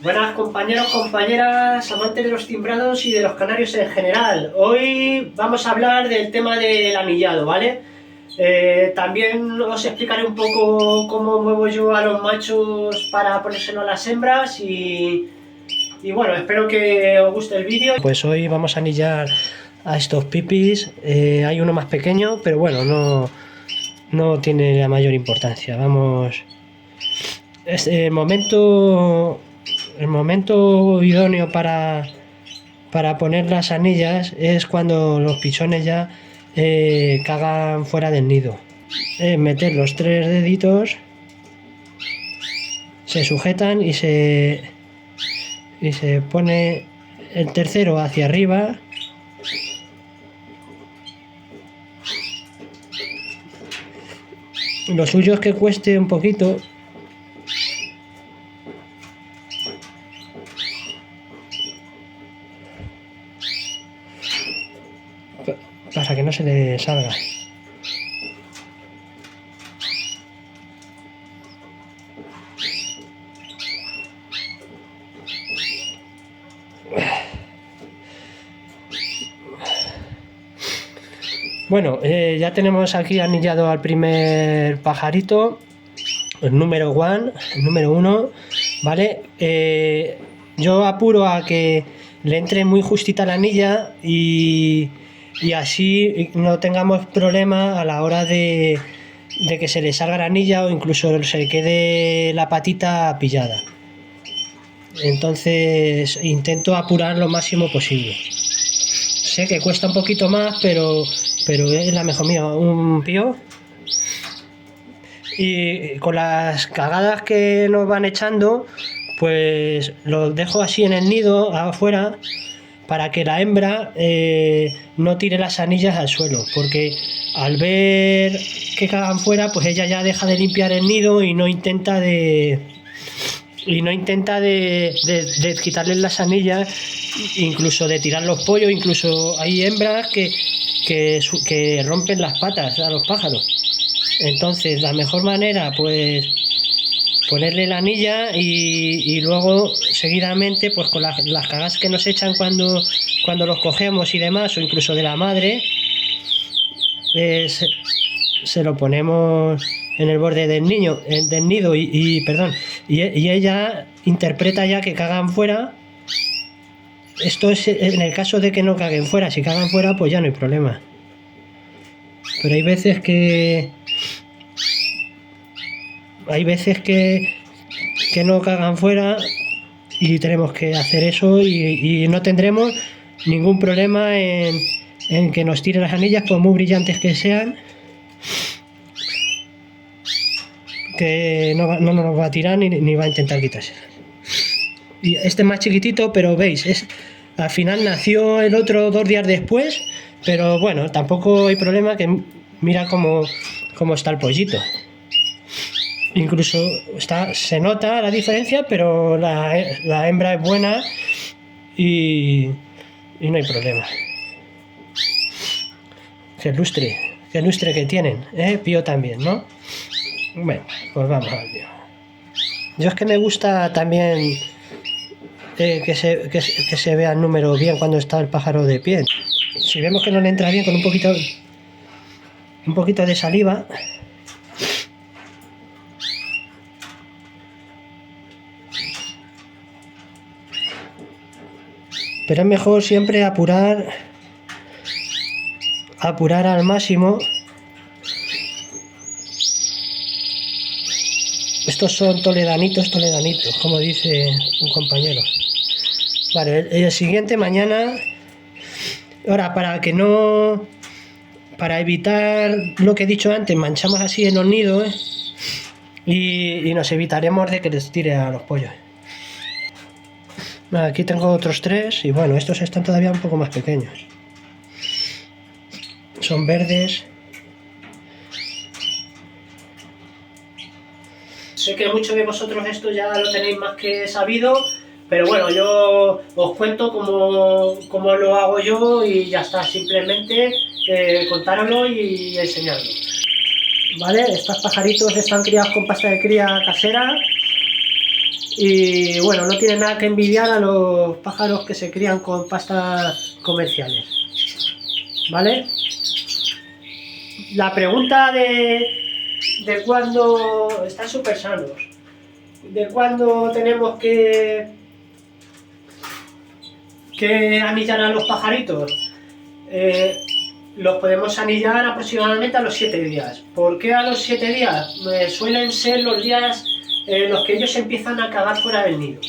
Buenas compañeros, compañeras, amantes de los timbrados y de los canarios en general. Hoy vamos a hablar del tema del anillado, ¿vale? También os explicaré un poco cómo muevo yo a los machos para ponérselo a las hembras y bueno, espero que os guste el vídeo. Pues hoy vamos a anillar a estos pipis. Hay uno más pequeño, pero bueno, no tiene la mayor importancia. Vamos... El momento idóneo para poner las anillas es cuando los pichones ya cagan fuera del nido. Meter los 3 deditos, se sujetan y se pone el tercero hacia arriba. Lo suyo es que cueste un poquito. Para que no se le salga. Bueno, ya tenemos aquí anillado al primer pajarito, el número 1, ¿vale? Yo apuro a que le entre muy justita la anilla y así no tengamos problema a la hora de que se le salga la anilla o incluso se quede la patita pillada. Entonces intento apurar lo máximo posible. Sé que cuesta un poquito más, pero es la mejor mía, un pío. Y con las cagadas que nos van echando, pues los dejo así en el nido afuera para que la hembra no tire las anillas al suelo, porque al ver que cagan fuera, pues ella ya deja de limpiar el nido y no intenta de quitarles las anillas, incluso de tirar los pollos. Incluso hay hembras que rompen las patas a los pájaros. Entonces la mejor manera, pues ponerle la anilla y luego seguidamente, pues con las cagas que nos echan cuando los cogemos y demás, o incluso de la madre, se lo ponemos en el borde del nido y ella interpreta ya que cagan fuera. Esto es en el caso de que no caguen fuera. Si cagan fuera, pues ya no hay problema, pero hay veces que no cagan fuera y tenemos que hacer eso y no tendremos ningún problema en que nos tiren las anillas, por muy brillantes que sean, que no nos va a tirar ni va a intentar quitarse. Y este es más chiquitito, pero veis, al final nació el otro 2 días después, pero bueno, tampoco hay problema, que mira cómo está el pollito. Incluso se nota la diferencia, pero la hembra es buena y no hay problema. Qué lustre que tienen, Pío también, ¿no? Bueno, pues vamos al lío. Yo es que me gusta también que se vea el número bien cuando está el pájaro de pie. Si vemos que no le entra bien, con un poquito de saliva, pero es mejor siempre apurar al máximo. Estos son toledanitos, como dice un compañero. Vale, el siguiente mañana. Ahora, para evitar lo que he dicho antes, manchamos así en los nidos, y nos evitaremos de que les tire a los pollos. Aquí tengo otros 3 y bueno, estos están todavía un poco más pequeños. Son verdes. Sé que muchos de vosotros esto ya lo tenéis más que sabido, pero bueno, yo os cuento cómo lo hago yo y ya está, simplemente contároslo y enseñarlo. ¿Vale? Estos pajaritos están criados con pasta de cría casera. y bueno, no tiene nada que envidiar a los pájaros que se crían con pastas comerciales, ¿vale? La pregunta de cuándo están súper sanos, de cuándo tenemos que anillar a los pajaritos. Los podemos anillar aproximadamente a los 7 días. ¿Por qué a los 7 días? Suelen ser los días en los que ellos empiezan a cagar fuera del nido.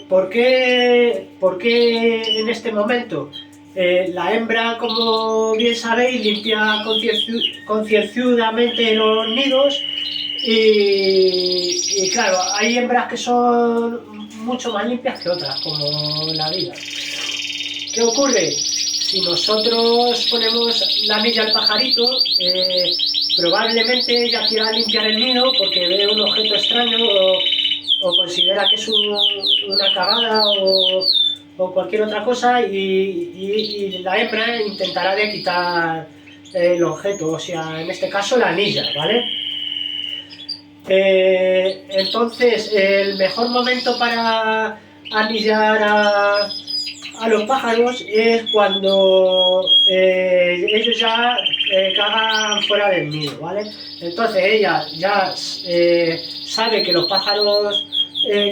¿Por qué en este momento? La hembra, como bien sabéis, limpia concienzudamente los nidos y claro, hay hembras que son mucho más limpias que otras, como la vida. ¿Qué ocurre? Si nosotros ponemos la anilla al pajarito, probablemente ella quiera limpiar el nido porque ve un objeto extraño o considera que es una cagada o cualquier otra cosa y la hembra intentará de quitar el objeto, o sea, en este caso la anilla, ¿vale? Entonces, el mejor momento para anillar a los pájaros es cuando ellos ya cagan fuera del nido, ¿vale? Entonces ella ya sabe que los pájaros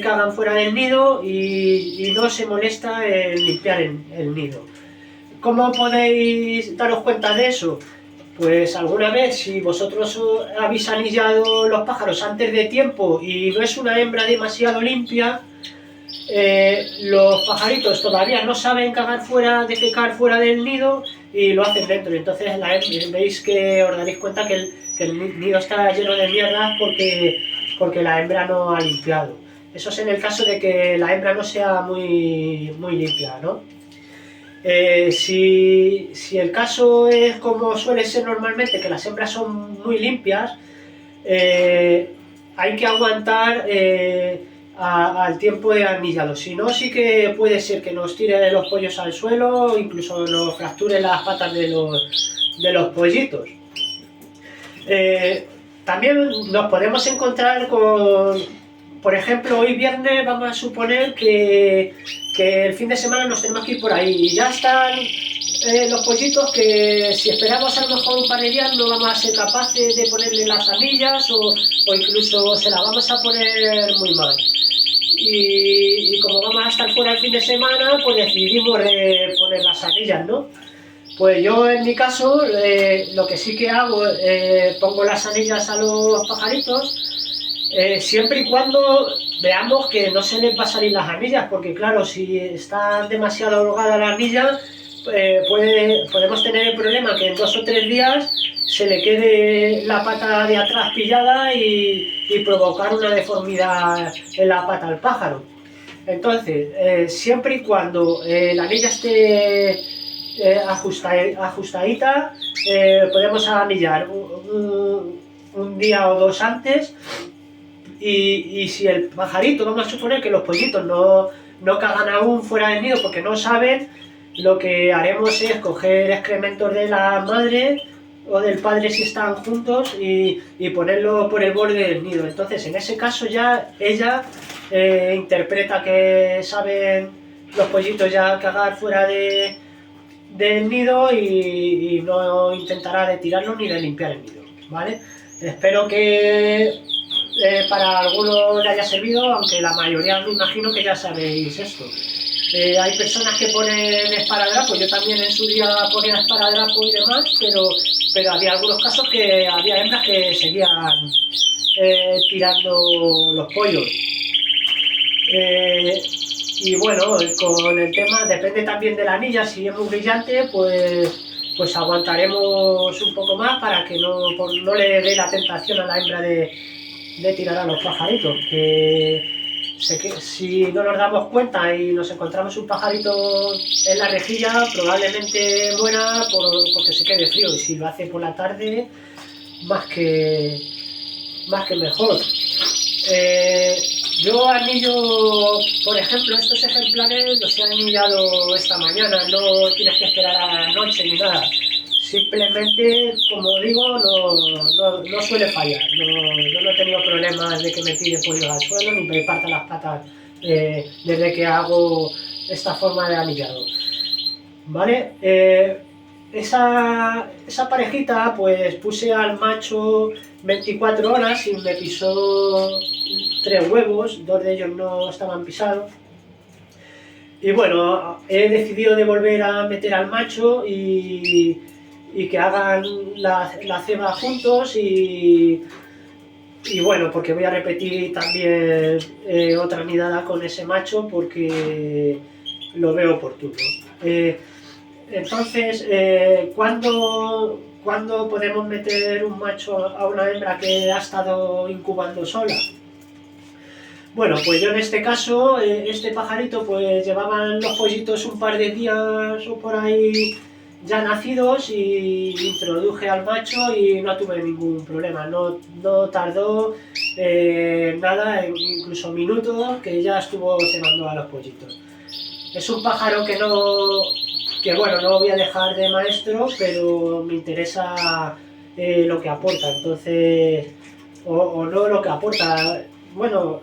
cagan fuera del nido y no se molesta en limpiar el nido. ¿Cómo podéis daros cuenta de eso? Pues alguna vez, si vosotros habéis anillado los pájaros antes de tiempo y no es una hembra demasiado limpia, los pajaritos todavía no saben defecar fuera del nido y lo hacen dentro. Entonces veis que os daréis cuenta que el nido está lleno de mierda porque la hembra no ha limpiado. Eso es en el caso de que la hembra no sea muy limpia, ¿no? Si el caso es como suele ser normalmente, que las hembras son muy limpias, hay que aguantar al tiempo de anillado. Si no, sí que puede ser que nos tire los pollos al suelo o incluso nos fracture las patas de los pollitos. También nos podemos encontrar con, por ejemplo, hoy viernes vamos a suponer que el fin de semana nos tenemos que ir por ahí y ya están los pollitos que si esperamos a lo mejor un par de días no vamos a ser capaces de ponerle las anillas o incluso se las vamos a poner muy mal. Y como vamos a estar fuera el fin de semana, pues decidimos poner las anillas, ¿no? Pues yo en mi caso lo que sí que hago, pongo las anillas a los pajaritos, siempre y cuando veamos que no se les va a salir las anillas, porque claro, si está demasiado holgada la anilla, podemos tener el problema que en 2 o 3 días se le quede la pata de atrás pillada y provocar una deformidad en la pata al pájaro. Entonces, siempre y cuando la anilla esté ajustadita, podemos anillar un día o 2 antes. Y si el pajarito, vamos a suponer que los pollitos no cagan aún fuera del nido porque no saben, lo que haremos es coger excrementos de la madre o del padre si están juntos y ponerlo por el borde del nido. Entonces en ese caso ya ella interpreta que saben los pollitos ya cagar fuera del nido y no intentará de tirarlo ni de limpiar el nido, ¿vale? Espero que para algunos le haya servido, aunque la mayoría me imagino que ya sabéis esto. Hay personas que ponen esparadrapo, yo también en su día ponía esparadrapo y demás, pero había algunos casos que había hembras que seguían tirando los pollos. Y bueno, con el tema, depende también de la anilla, si es muy brillante, pues aguantaremos un poco más para que no le dé la tentación a la hembra de tirar a los pajaritos, que si no nos damos cuenta y nos encontramos un pajarito en la rejilla, probablemente muera porque se quede frío, y si lo hace por la tarde, más que mejor. Yo anillo, por ejemplo, estos ejemplares los he anillado esta mañana, no tienes que esperar a la noche ni nada. simplemente, como digo, no suele fallar. Yo no he tenido problemas de que me tire pollo al suelo ni me parta las patas desde que hago esta forma de anillado. ¿Vale? Esa parejita, pues puse al macho 24 horas y me pisó 3 huevos, 2 de ellos no estaban pisados. Y bueno, he decidido de volver a meter al macho y que hagan la ceba juntos y bueno, porque voy a repetir también otra nidada con ese macho porque lo veo oportuno. Entonces, ¿cuándo podemos meter un macho a una hembra que ha estado incubando sola? Bueno, pues yo en este caso, este pajarito, pues llevaban los pollitos un par de días o por ahí ya nacidos y introduje al macho y no tuve ningún problema, no tardó nada, incluso minutos, que ya estuvo cenando a los pollitos. Es un pájaro que bueno, no lo voy a dejar de maestro, pero me interesa lo que aporta, entonces, o no lo que aporta, bueno,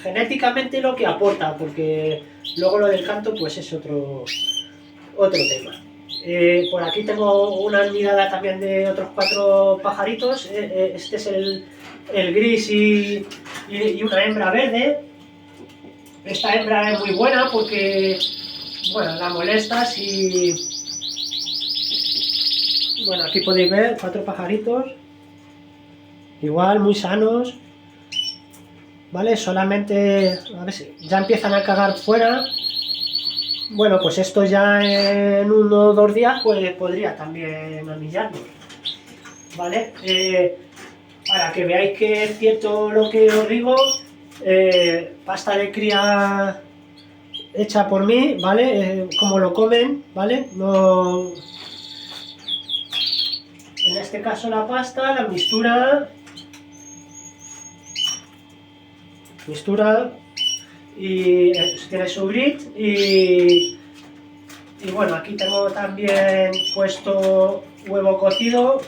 genéticamente lo que aporta, porque luego lo del canto pues es otro tema. Por aquí tengo una nidada también de otros 4 pajaritos, este es el gris y una hembra verde. Esta hembra es muy buena porque, bueno, la molestas y, bueno, aquí podéis ver 4 pajaritos, igual, muy sanos, ¿vale? Solamente, a ver si ya empiezan a cagar fuera. Bueno, pues esto ya en 1 o 2 días pues podría también anillarlo, ¿vale? Para que veáis que es cierto lo que os digo, pasta de cría hecha por mí, ¿vale? Como lo comen, ¿vale? No... En este caso la pasta, la mistura y tiene su grit y bueno, aquí tengo también puesto huevo cocido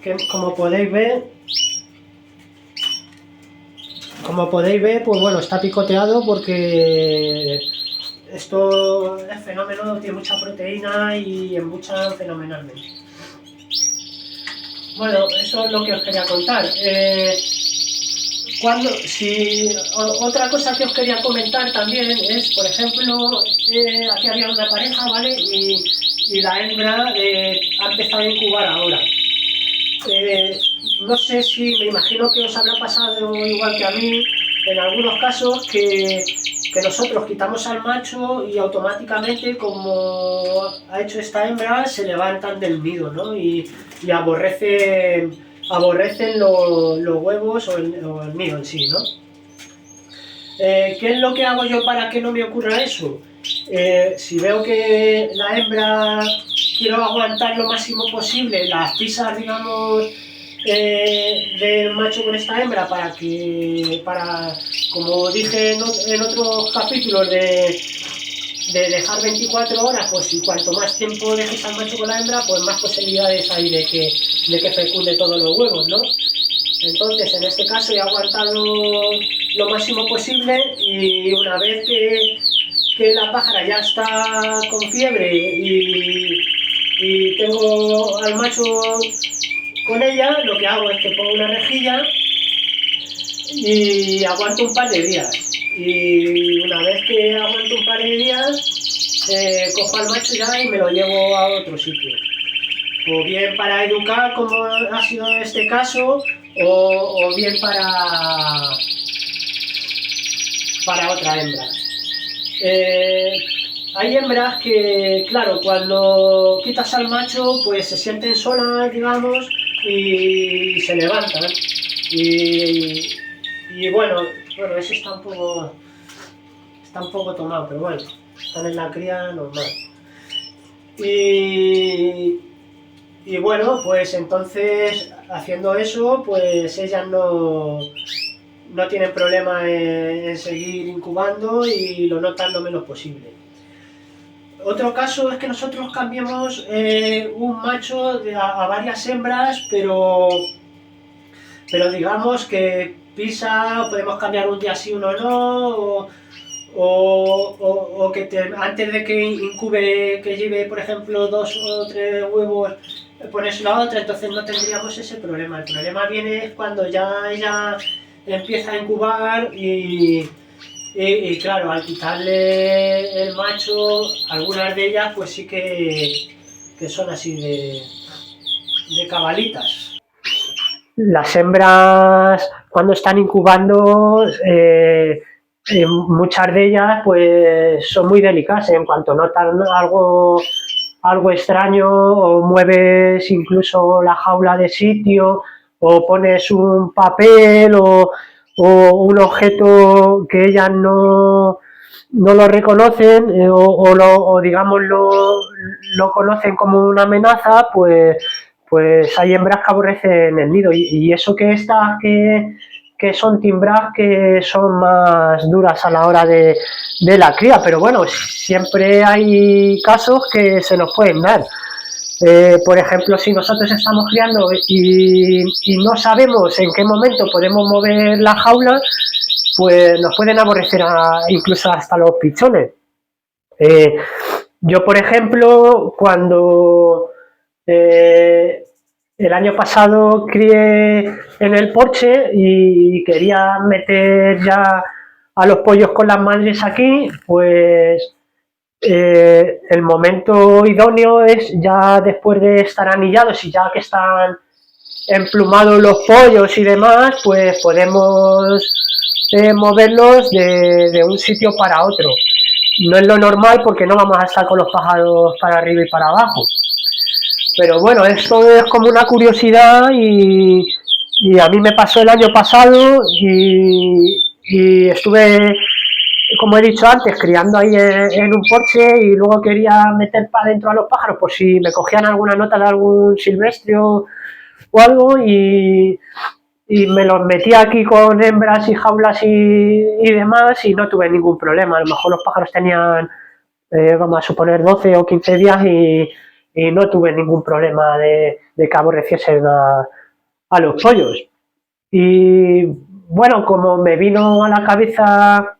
que como podéis ver, pues bueno, está picoteado porque esto es fenómeno, tiene mucha proteína y embuchan fenomenalmente. Bueno, eso es lo que os quería contar. Otra cosa que os quería comentar también es, por ejemplo, aquí había una pareja, ¿vale? Y la hembra ha empezado a incubar ahora. No sé si, me imagino que os habrá pasado igual que a mí, en algunos casos, que nosotros quitamos al macho y automáticamente, como ha hecho esta hembra, se levantan del nido, ¿no? Y aborrecen los huevos o el nido en sí, ¿no? ¿Qué es lo que hago yo para que no me ocurra eso? Si veo que la hembra quiero aguantar lo máximo posible las pisas, digamos, del macho con esta hembra para como dije en otros capítulos, de dejar 24 horas, pues y cuanto más tiempo dejes al macho con la hembra, pues más posibilidades hay de que fecunde todos los huevos, ¿no? Entonces, en este caso he aguantado lo máximo posible y una vez que la pájara ya está con fiebre y tengo al macho con ella, lo que hago es que pongo una rejilla y aguanto un par de días. Y una vez que aguanto un par de días, cojo al macho ya y me lo llevo a otro sitio. O bien para educar, como ha sido en este caso, o bien para otra hembra. Hay hembras que, claro, cuando quitas al macho, pues se sienten solas, digamos, y se levantan. Y bueno, eso está un poco tomado, pero bueno, están en la cría normal. Y bueno, pues entonces, haciendo eso, pues ellas no tienen problema en seguir incubando y lo notan lo menos posible. Otro caso es que nosotros cambiemos un macho a varias hembras, pero digamos que pisa, podemos cambiar un día sí, uno no, o que antes de que incube, que lleve, por ejemplo, 2 o 3 huevos, pones la otra, entonces no tendríamos ese problema. El problema viene cuando ya ella empieza a incubar y claro, al quitarle el macho, algunas de ellas pues sí que son así de cabalitas. Las hembras cuando están incubando, muchas de ellas pues son muy delicadas. En cuanto notan algo extraño, o mueves incluso la jaula de sitio, o pones un papel o un objeto que ellas no lo reconocen, o digamos lo conocen como una amenaza, pues hay hembras que aborrecen el nido. Y eso que estas que son timbradas, que son más duras a la hora de la cría, pero bueno, siempre hay casos que se nos pueden dar. Por ejemplo, si nosotros estamos criando y no sabemos en qué momento podemos mover la jaula, pues nos pueden aborrecer incluso hasta los pichones. Yo, por ejemplo, cuando el año pasado crié en el porche y quería meter ya a los pollos con las madres aquí, pues el momento idóneo es ya después de estar anillados y ya que están emplumados los pollos y demás, pues podemos moverlos de un sitio para otro. No es lo normal porque no vamos a estar con los pájaros para arriba y para abajo. Pero bueno, esto es como una curiosidad y a mí me pasó el año pasado y estuve, como he dicho antes, criando ahí en un porche y luego quería meter para adentro a los pájaros por si me cogían alguna nota de algún silvestre o algo y me los metí aquí con hembras y jaulas y demás y no tuve ningún problema. A lo mejor los pájaros tenían, vamos a suponer, 12 o 15 días y no tuve ningún problema de que aborreciesen a los pollos. Y bueno, como me vino a la cabeza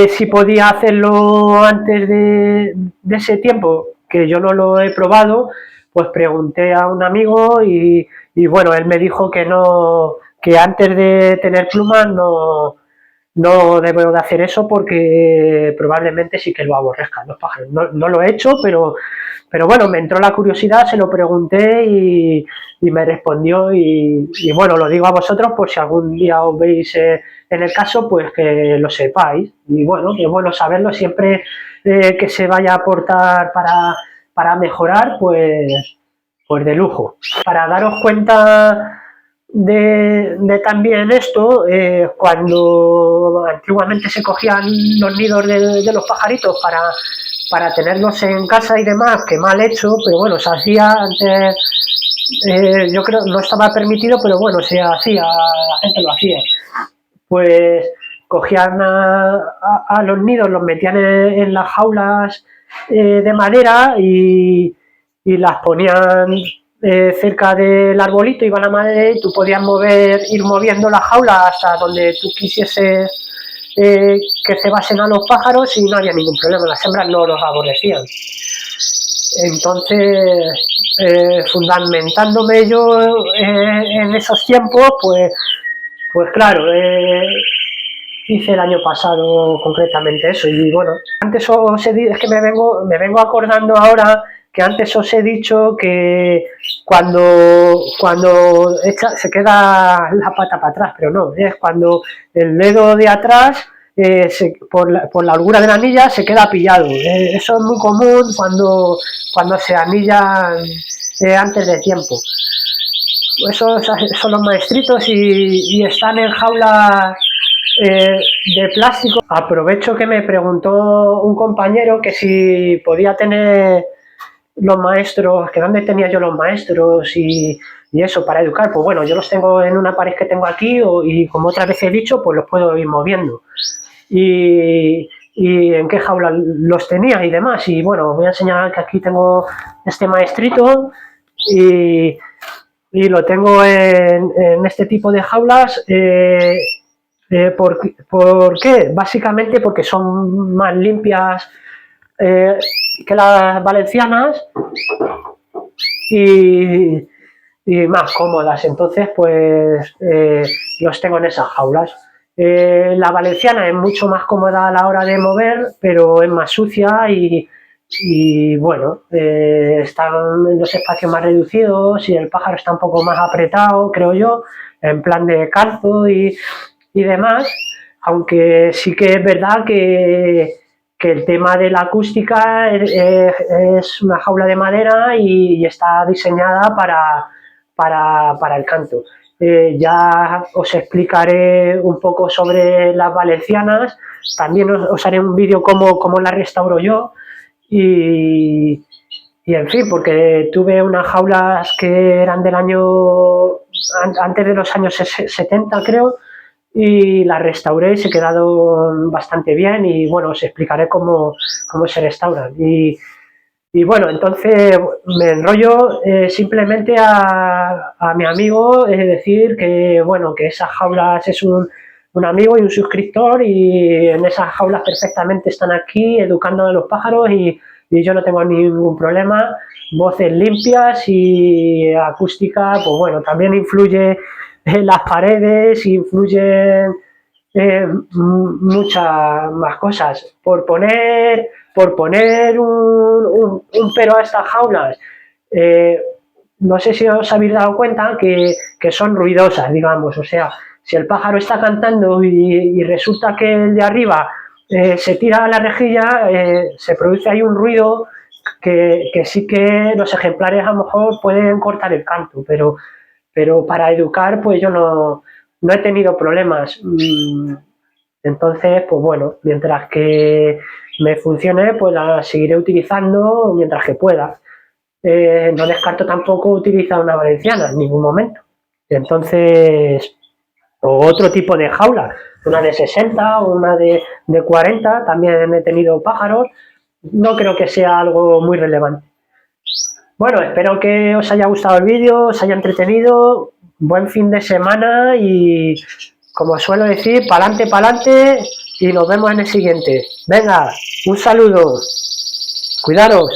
si podía hacerlo antes de ese tiempo, que yo no lo he probado, pues pregunté a un amigo y bueno, él me dijo que no, que antes de tener plumas no debo de hacer eso porque probablemente sí que lo aborrezcan los pájaros. No lo he hecho, pero bueno, me entró la curiosidad, se lo pregunté y me respondió y bueno, lo digo a vosotros por si algún día os veis en el caso, pues que lo sepáis. Y bueno, que bueno saberlo siempre que se vaya a aportar para mejorar, pues de lujo. Para daros cuenta de también esto, cuando antiguamente se cogían los nidos de los pajaritos para tenerlos en casa y demás, que mal hecho, pero bueno, se hacía antes, yo creo no estaba permitido, pero bueno, se hacía, la gente lo hacía. Pues cogían a los nidos, los metían en las jaulas de madera y las ponían cerca del arbolito, iba la madre y tú podías ir moviendo la jaula hasta donde tú quisieses que cebasen a los pájaros y no había ningún problema, las hembras no los aborrecían. Entonces, fundamentándome yo en esos tiempos, pues claro, hice el año pasado concretamente eso y bueno, antes es que me vengo acordando ahora que antes os he dicho que cuando se queda la pata para atrás, pero no, es cuando el dedo de atrás por la holgura de la anilla se queda pillado. Eso es muy común cuando se anillan antes de tiempo. Esos son los maestritos y están en jaulas de plástico. Aprovecho que me preguntó un compañero que si podía tener los maestros, que dónde tenía yo los maestros y eso para educar. Pues bueno, yo los tengo en una pared que tengo aquí y como otras veces he dicho, pues los puedo ir moviendo. Y y en qué jaula los tenía y demás. Y bueno, voy a enseñar que aquí tengo este maestrito y lo tengo en este tipo de jaulas. ¿Por qué? Básicamente porque son más limpias que las valencianas y, más cómodas. Entonces, pues los tengo en esas jaulas. La valenciana es mucho más cómoda a la hora de mover, pero es más sucia y bueno, están en los espacios más reducidos y el pájaro está un poco más apretado, creo yo, en plan de calzo y demás, aunque sí que es verdad que el tema de la acústica es una jaula de madera y está diseñada para el canto. Ya os explicaré un poco sobre las valencianas, también os haré un vídeo cómo las restauro yo y en fin, porque tuve unas jaulas que eran del año, antes de los años 70 creo, y las restauré y se quedaron bastante bien y bueno, os explicaré cómo se restauran. Y bueno, entonces me enrollo simplemente a mi amigo decir que bueno, que esas jaulas es un amigo y un suscriptor y en esas jaulas perfectamente están aquí educando a los pájaros y yo no tengo ningún problema, voces limpias y acústica, pues bueno, también influye en las paredes, influyen muchas más cosas. Por poner un pero a estas jaulas, no sé si os habéis dado cuenta que son ruidosas, digamos, o sea, si el pájaro está cantando y resulta que el de arriba se tira a la rejilla, se produce ahí un ruido que sí que los ejemplares a lo mejor pueden cortar el canto, pero para educar pues yo no he tenido problemas. Entonces, pues bueno, mientras que me funcione, pues la seguiré utilizando mientras que pueda. No descarto tampoco utilizar una valenciana en ningún momento. Entonces, o otro tipo de jaula, una de 60 o una de 40, también he tenido pájaros. No creo que sea algo muy relevante. Bueno, espero que os haya gustado el vídeo, os haya entretenido. Buen fin de semana y, como suelo decir, pa'lante, pa'lante y nos vemos en el siguiente. Venga, un saludo. Cuidaros.